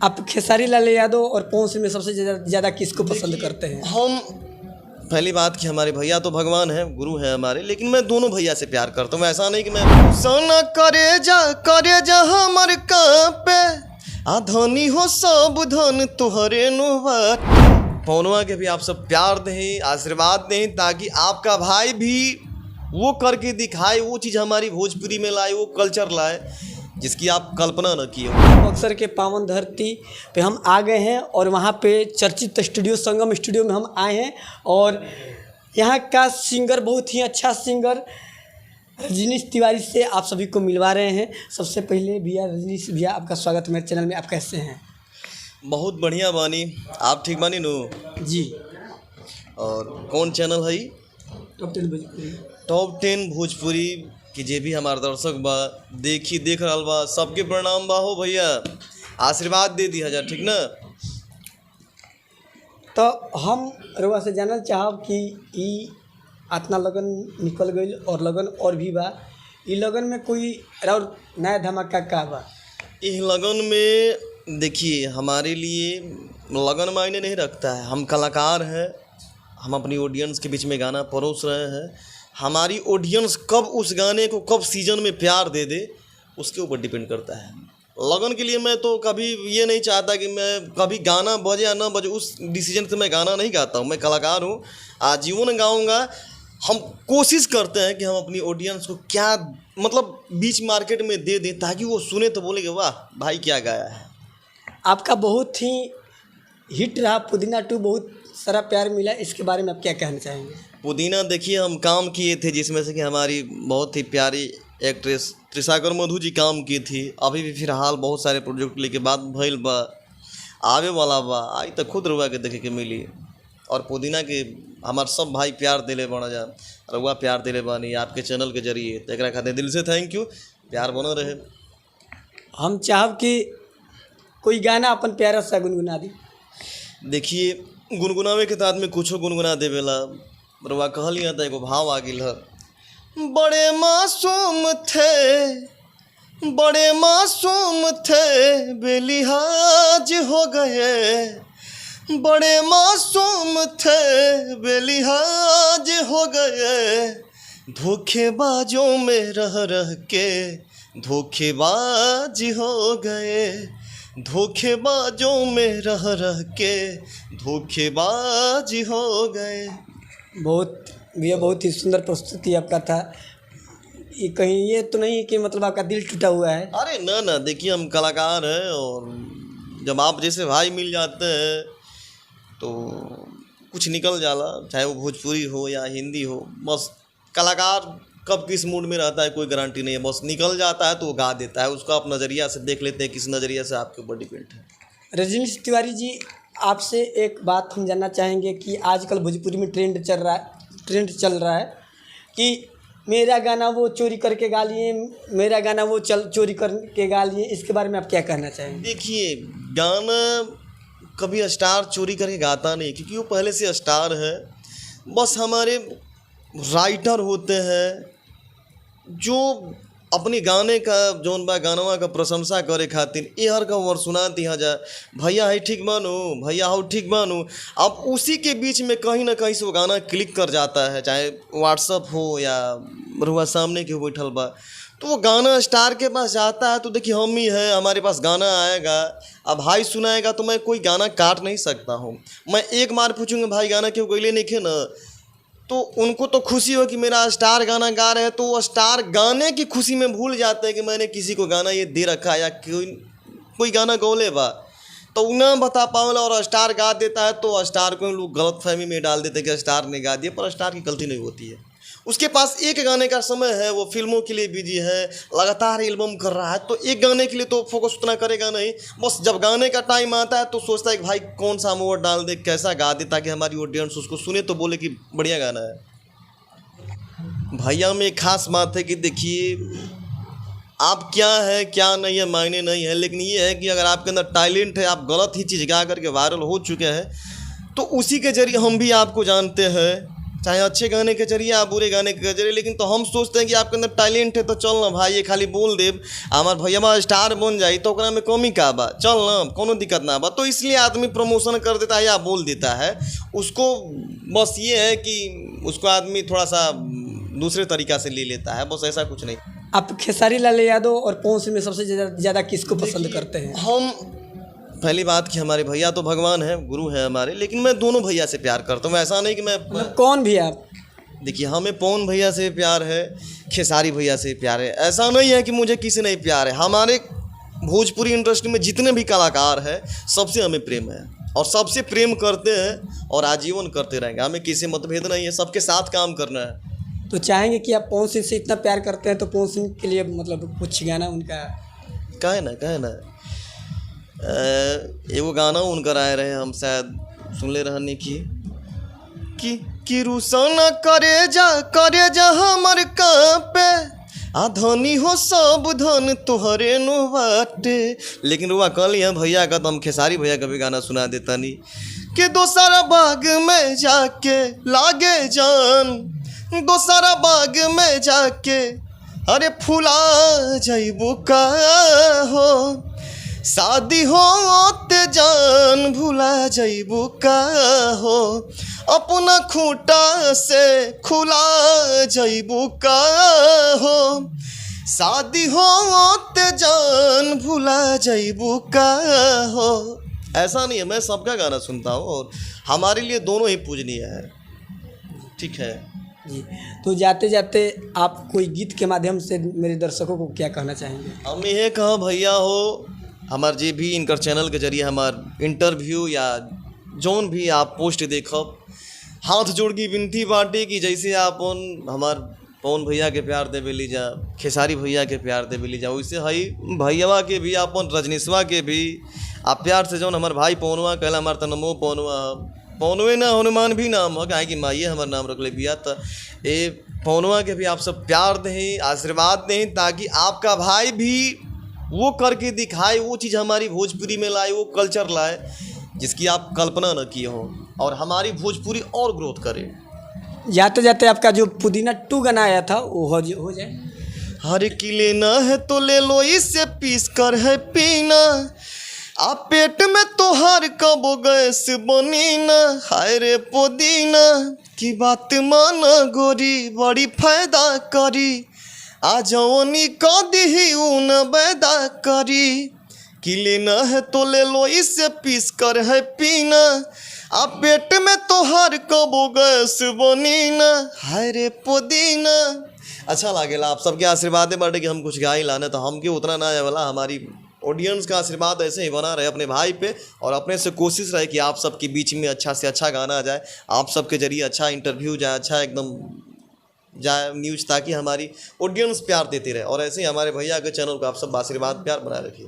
आप खेसारी लाल यादव और पवन सिंह में सबसे ज़्यादा किसको पसंद करते हैं? हम पहली बात कि हमारे भैया तो भगवान है, गुरु है हमारे, लेकिन मैं दोनों भैया से प्यार करता हूँ। ऐसा नहीं कि मैं सोना करे जा हमर कांपे आ धनी हो सब धन तुहरे नुवात। पवनवा के भी आप सब प्यार दें, आशीर्वाद दें, ताकि आपका भाई भी वो करके दिखाए, वो चीज़ हमारी भोजपुरी में लाए, वो कल्चर लाए जिसकी आप कल्पना न की हो। बक्सर के पावन धरती पे हम आ गए हैं और वहाँ पे चर्चित स्टूडियो संगम स्टूडियो में हम आए हैं और यहाँ का सिंगर, बहुत ही अच्छा सिंगर रजनीश तिवारी से आप सभी को मिलवा रहे हैं। सबसे पहले भैया रजनीश भैया, आपका स्वागत है मेरे चैनल में। आप कैसे हैं? बहुत बढ़िया बानी, आप ठीक बानी नो? जी। और कौन चैनल है? टॉप 10 भोजपुरी कि जे भी हमारे दर्शक बा देख रहा बा, सबके प्रणाम बा हो भैया, आशीर्वाद दे दी हजार, ठीक ना? तो हम रउआ से जानल चाहब कि ई इतना लगन निकल गई और लगन और भी बा, ई लगन में कोई और नया धमाका का बा? इस लगन में देखिए, हमारे लिए लगन मायने नहीं रखता है। हम कलाकार हैं, हम अपनी ऑडियंस के बीच में गाना परोस रहे हैं। हमारी ऑडियंस कब उस गाने को कब सीजन में प्यार दे दे, उसके ऊपर डिपेंड करता है। लगन के लिए मैं तो कभी ये नहीं चाहता कि मैं कभी गाना बजे या ना बजे, उस डिसीजन से मैं गाना नहीं गाता हूँ। मैं कलाकार हूँ, आजीवन गाऊँगा। हम कोशिश करते हैं कि हम अपनी ऑडियंस को क्या मतलब बीच मार्केट में दे दें, ताकि वो सुने तो बोले कि वाह भाई क्या गाया है। आपका बहुत ही हिट रहा पुदीना 2, बहुत सारा प्यार मिला, इसके बारे में आप क्या कहना चाहेंगे? पुदीना देखिए, हम काम किए थे जिसमें से कि हमारी बहुत ही प्यारी एक्ट्रेस त्रिशाकर मधु जी काम की थी। अभी भी फिलहाल बहुत सारे प्रोजेक्ट लेके बात भइल बा, आवे वाला बा, आई तक खुद रुआ के देखे के मिली। और पुदीना के हमार सब भाई प्यार दिले बना जा, रुआ प्यार दिले बानी आपके चैनल के जरिए, तो एकरा खातिर दिल से थैंक यू। प्यार बना रहे। हम चाहब कि कोई गाना अपन प्यारा सा गुनगुना दी। देखिए, गुनगुनावे के साथ में कुछो गुनगुना देवेला, रुआ कहलिया तो एगो भाव आ गिल है। बड़े मासूम थे बेलिहाज हो गए, बड़े मासूम थे बेलिहाज हो गए, धोखेबाजों में रह के धोखेबाज हो गए, धोखेबाजों में रह के धोखेबाज हो गए। बहुत ही सुंदर प्रस्तुति आपका था। ये कहीं ये तो नहीं कि मतलब आपका दिल टूटा हुआ है? अरे ना, देखिए हम कलाकार हैं, और जब आप जैसे भाई मिल जाते हैं तो कुछ निकल जाला, चाहे वो भोजपुरी हो या हिंदी हो। बस कलाकार कब किस मूड में रहता है कोई गारंटी नहीं है, बस निकल जाता है तो वो गा देता है। उसको आप नज़रिया से देख लेते हैं, किस नज़रिया से आपके ऊपर डिपेंड है। रजनीश तिवारी जी, आपसे एक बात हम जानना चाहेंगे कि आजकल भोजपुरी में ट्रेंड चल रहा है कि मेरा गाना वो चोरी करके गा लिए, मेरा गाना वो चोरी करके गा लिए, इसके बारे में आप क्या कहना चाहेंगे? देखिए, गाना कभी स्टार चोरी करके गाता नहीं, क्योंकि वो पहले से स्टार है। बस हमारे राइटर होते हैं जो अपने गाने का जौन बा गानवा का प्रशंसा करे खातिर एहर का वर्ड सुना दिया जाए, भैया है ठीक बानो, भैया हो ठीक बानो। अब उसी के बीच में कहीं ना कहीं से वो गाना क्लिक कर जाता है, चाहे व्हाट्सअप हो या रुआ सामने के बैठल बा, तो वो गाना स्टार के पास जाता है। तो देखिए, हम ही हैं, हमारे पास गाना आएगा, अब भाई सुनाएगा तो मैं कोई गाना काट नहीं सकता हूँ। मैं एक बार पूछूंगा भाई गाना क्यों गईले नहीं खे ना, तो उनको तो खुशी हो कि मेरा स्टार गाना गा रहे हैं, तो वो स्टार गाने की खुशी में भूल जाते हैं कि मैंने किसी को गाना ये दे रखा है या कोई गाना गौले बा, तो ना बता पाओला और स्टार गा देता है, तो स्टार को लोग गलत फहमी में डाल देते हैं कि स्टार ने गा दिया, पर स्टार की गलती नहीं होती है। उसके पास एक गाने का समय है, वो फिल्मों के लिए बिजी है, लगातार एल्बम कर रहा है, तो एक गाने के लिए तो फोकस उतना करेगा नहीं। बस जब गाने का टाइम आता है तो सोचता है कि भाई कौन सा मोड डाल दे, कैसा गा दे, ताकि हमारी ऑडियंस उसको सुने तो बोले कि बढ़िया गाना है। भैया में एक खास बात है कि देखिए, आप क्या है क्या नहीं है मायने नहीं है, लेकिन ये है कि अगर आपके अंदर टैलेंट है, आप गलत ही चीज़ गा करके वायरल हो चुके हैं, तो उसी के जरिए हम भी आपको जानते हैं। चाहे अच्छे गाने के जरिए या बुरे गाने के जरिए, लेकिन तो हम सोचते हैं कि आपके अंदर टैलेंट है तो चल ना भाई, ये खाली बोल देब हमार भैया स्टार बन जाई तो ओकरा में कमी का बा, चल ना कोनो दिक्कत ना बा। तो इसलिए आदमी प्रमोशन कर देता है या बोल देता है, उसको बस ये है कि उसको आदमी थोड़ा सा दूसरे तरीक़ा से ले लेता है, बस ऐसा कुछ नहीं। आप खेसारी लाल यादव और पवन सिंह में सबसे ज़्यादा किसको पसंद करते हैं? हम पहली बात कि हमारे भैया तो भगवान है, गुरु है हमारे, लेकिन मैं दोनों भैया से प्यार करता हूँ। ऐसा नहीं कि मैं मतलब कौन भी आप? देखिए, हमें पवन भैया से प्यार है, खेसारी भैया से प्यार है। ऐसा नहीं है कि मुझे किसी नहीं प्यार है। हमारे भोजपुरी इंडस्ट्री में जितने भी कलाकार हैं सबसे हमें प्रेम है और सबसे प्रेम करते हैं और आजीवन करते रहेंगे। हमें किसी मतभेद नहीं है, सबके साथ काम करना है। तो चाहेंगे कि आप पवन सिंह से इतना प्यार करते हैं तो पवन सिंह के लिए मतलब कुछ गाना उनका कहे ना एगो गाना उनकर आए रहे, हम शायद सुनले रहने कि रुसन करे जा हमर कांपे, आ धनी हो सब धन तोहरे नु बाटे। लेकिन रुआ कल है भैया का, तो हम खेसारी भैया का भी गाना सुना देता नहीं कि दोसरा बाग में जाके लागे जान, दोसरा बाग में जाके अरे फुला जाइबू का हो, शादी हो ते जान भुला जाइबू का हो, अपना खूंटा से खुला जाइबू का हो, शादी हो ते जान भुला जाइबू का हो। ऐसा नहीं है, मैं सबका गाना सुनता हूँ और हमारे लिए दोनों ही पूजनीय है। ठीक है जी। तो जाते जाते आप कोई गीत के माध्यम से मेरे दर्शकों को क्या कहना चाहेंगे? हम ये कहा भैया हो, हमार जे भी इनकर चैनल के जरिए हमार इंटरव्यू या जौन भी आप पोस्ट देखब, हाथ जोड़ की विनती बाटे कि जैसे आप हमार पवन भैया के प्यार देवे लीजा, खेसारी भैया के प्यार देवे लीजा, वैसे हई भैयावा के भी, अपन रजनीशवा के भी आप प्यार से जौन हमार भाई पवनवा कहला, हमार तो नमो पवनवा, पवनवे ना हनुमान भी नाम है, काहे कि माइए हमार नाम रख ले बिया। तो ये पवनवा के भी आप सब प्यार दें, आशीर्वाद दें, ताकि आपका भाई भी वो करके दिखाए, वो चीज़ हमारी भोजपुरी में लाए, वो कल्चर लाए जिसकी आप कल्पना न किए हो, और हमारी भोजपुरी और ग्रोथ करे। जाते जाते आपका जो पुदीना 2 गाना आया था वो हो जाए। हर की लेना है तो ले लो, इससे पीस कर है पीना, आप पेट में तो हर कबो गैस बनी ना, हाय रे पुदीना की बात माना गोरी, बड़ी फायदा करी, आ जवनी का दी ऊन बैदा करी, कि लेना है तो ले लो, इससे पीस कर है पीना, आप पेट में तो हर कबो गैस बनी ना, हाय रे पुदीना। अच्छा लागेला आप सबके आशीर्वाद बाटे कि हम कुछ गा ही लाने, तो हमके उतना ना आए वाला, हमारी ऑडियंस का आशीर्वाद ऐसे ही बना रहे अपने भाई पे, और अपने से कोशिश रहे कि आप सबके बीच में अच्छा से अच्छा गाना जाए, आप सबके जरिए अच्छा इंटरव्यू जाए, अच्छा एकदम जाए न्यूज़, ताकि हमारी ऑडियंस प्यार देती रहे। और ऐसे ही हमारे भैया के चैनल को आप सब आशीर्वाद प्यार बनाए रखिए।